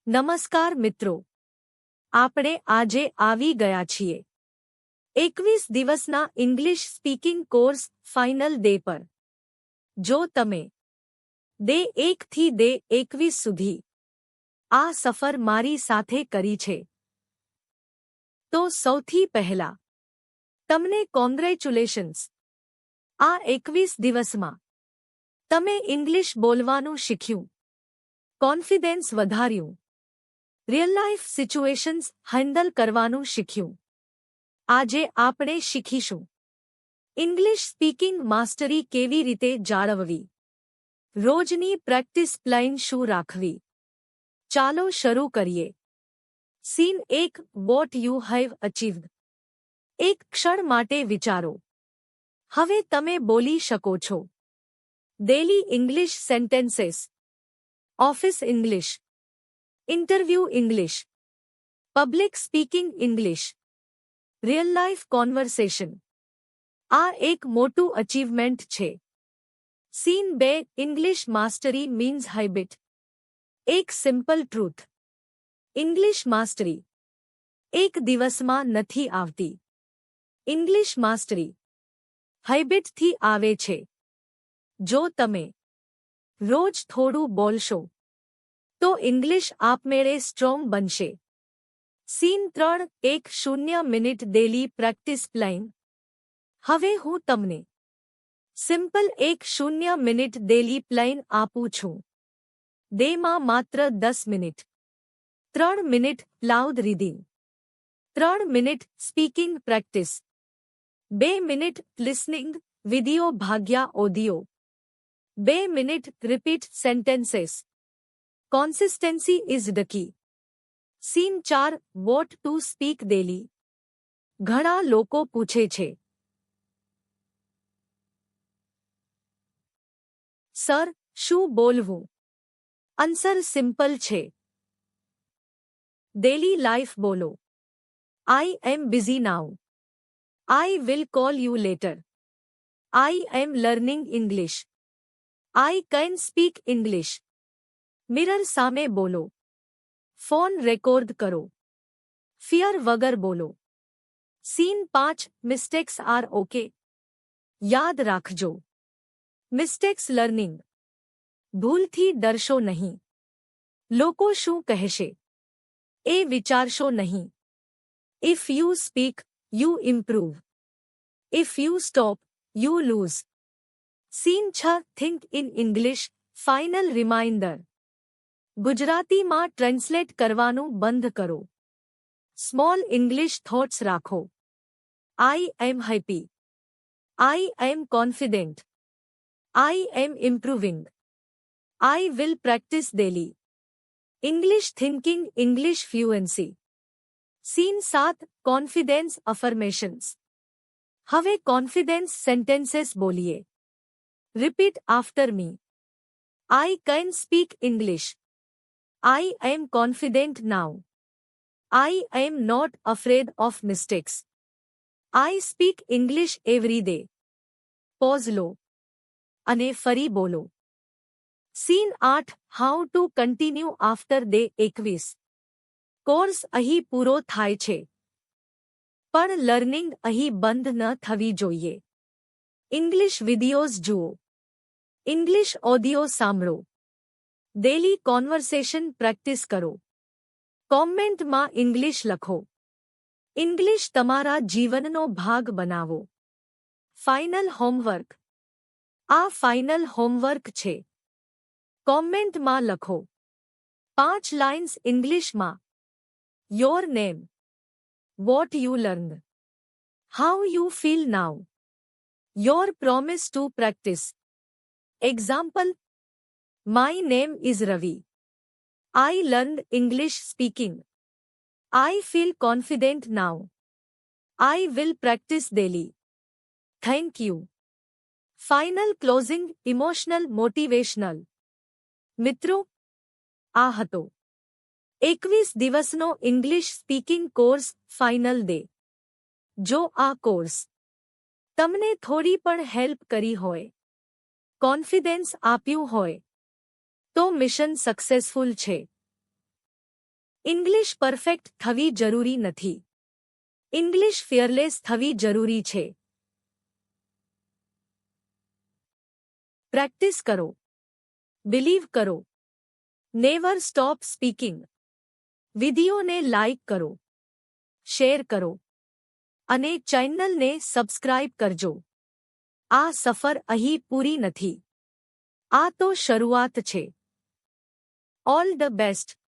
નમસ્કાર મિત્રો, આપણે આજે આવી ગયા છીએ 21 દિવસના English speaking course final day પર. જો તમે ડે 1 થી ડે 21 સુધી આ સફર મારી સાથે કરી છે, તો સૌથી પહેલા તમને કોંગ્રેચ્યુલેશન્સ. આ 21 દિવસમાં તમે ઇંગ્લિશ બોલવાનું શીખ્યું, કોન્ફિડન્સ વધાર્યું, રિયલ લાઇફ સિચ્યુએશન્સ હેન્ડલ કરવાનું શીખ્યું. આજે આપણે શીખીશું ઇંગ્લિશ સ્પીકિંગ માસ્ટરી કેવી રીતે જાળવવી, રોજની પ્રેક્ટિસ પ્લાન શું રાખવી. ચાલો શરૂ કરીએ. Scene 1, what you have achieved. એક ક્ષણ માટે વિચારો. હવે તમે બોલી શકો છો. Daily English sentences, office English, interview English, public speaking English, real life conversation. આ એક મોટું અચીવમેન્ટ છે. Scene 2, English mastery means habit. એક સિમ્પલ ટ્રુથ. ઇંગ્લિશ માસ્ટરી એક દિવસમાં નથી આવતી. ઇંગ્લિશ માસ્ટરી હેબિટથી આવે છે. જો તમે રોજ થોડું બોલશો, તો ઇંગ્લિશ આપમેળે સ્ટ્રોંગ બનશે. Scene 3, 1-0 minute daily practice plan. હવે હું તમને સિમ્પલ 1-0 મિનિટ ડેલી પ્લાન આપું છું. ડેમાં માત્ર 10 minute. 3 minute loud reading, 3 minute speaking practice, 2 minute listening video ભાગ્યા audio, 2 minute repeat sentences. Consistency is the key. Scene 4, what to speak daily. ઘણા લોકો પૂછે છે, સર, શું બોલવું? આન્સર સિમ્પલ છે. ડેલી લાઇફ બોલો. I am busy now. I will call you later. I am learning English. I can speak English. Mirror સામે બોલો. ફોન રેકોર્ડ કરો. ફિયર વગર બોલો. Scene 5, mistakes are okay. યાદ રાખજો, મિસ્ટેક્સ લર્નિંગ. ભૂલથી ડરશો નહીં. લોકો શું કહેશે એ વિચારશો નહીં. If you speak, you improve. If you stop, you lose. Scene 6, think in English final reminder. ગુજરાતીમાં ટ્રાન્સલેટ કરવાનું બંધ કરો. સ્મોલ ઇંગ્લિશ થોટ્સ રાખો. I am happy. I am confident. I am improving. I will practice daily. English thinking, English fluency. Scene 7, confidence affirmations. હવે confidence sentences બોલીએ. Repeat after me. I can speak English. I am confident now. I am not afraid of mistakes. I speak English every day. Pause લો અને ફરી બોલો. Scene 8, how to continue after day 21. Course અહીં પૂરો થાય છે, પણ learning અહીં બંધ ન થવી જોઈએ. ઇંગ્લિશ વિડિયોઝ જુઓ. ઇંગ્લિશ ઓડિયો સાંભળો. ડેલી કોન્વર્સેશન પ્રેક્ટિસ કરો. કોમેન્ટમાં ઇંગ્લિશ લખો. ઇંગ્લિશ તમારા જીવનનો ભાગ બનાવો. Final homework. આ ફાઇનલ હોમવર્ક છે. કોમેન્ટમાં લખો 5 લાઇન્સ ઇંગ્લિશમાં. Your name, what you learned, how you feel now, your promise two practice. Example: My name is Ravi. I learned English speaking. I feel confident now. I will practice daily. Thank you. Final closing, emotional motivational. મિત્રો, આ હતો 21 દિવસનો English speaking course final day. જો આ course તમને થોડી પણ help કરી હોય, કોન્ફિડન્સ આપ્યું હોય, તો મિશન સક્સેસફુલ છે. ઇંગ્લિશ પરફેક્ટ થવી જરૂરી નથી. ઇંગ્લિશ ફિયરલેસ થવી જરૂરી છે. પ્રેક્ટિસ કરો. બિલીવ કરો. Never stop speaking. વિડિયોને લાઇક કરો, શેર કરો અને ચેનલને સબસ્ક્રાઇબ કરજો. આ સફર અહીં પૂરી નથી. આ તો શરૂઆત છે. All the best.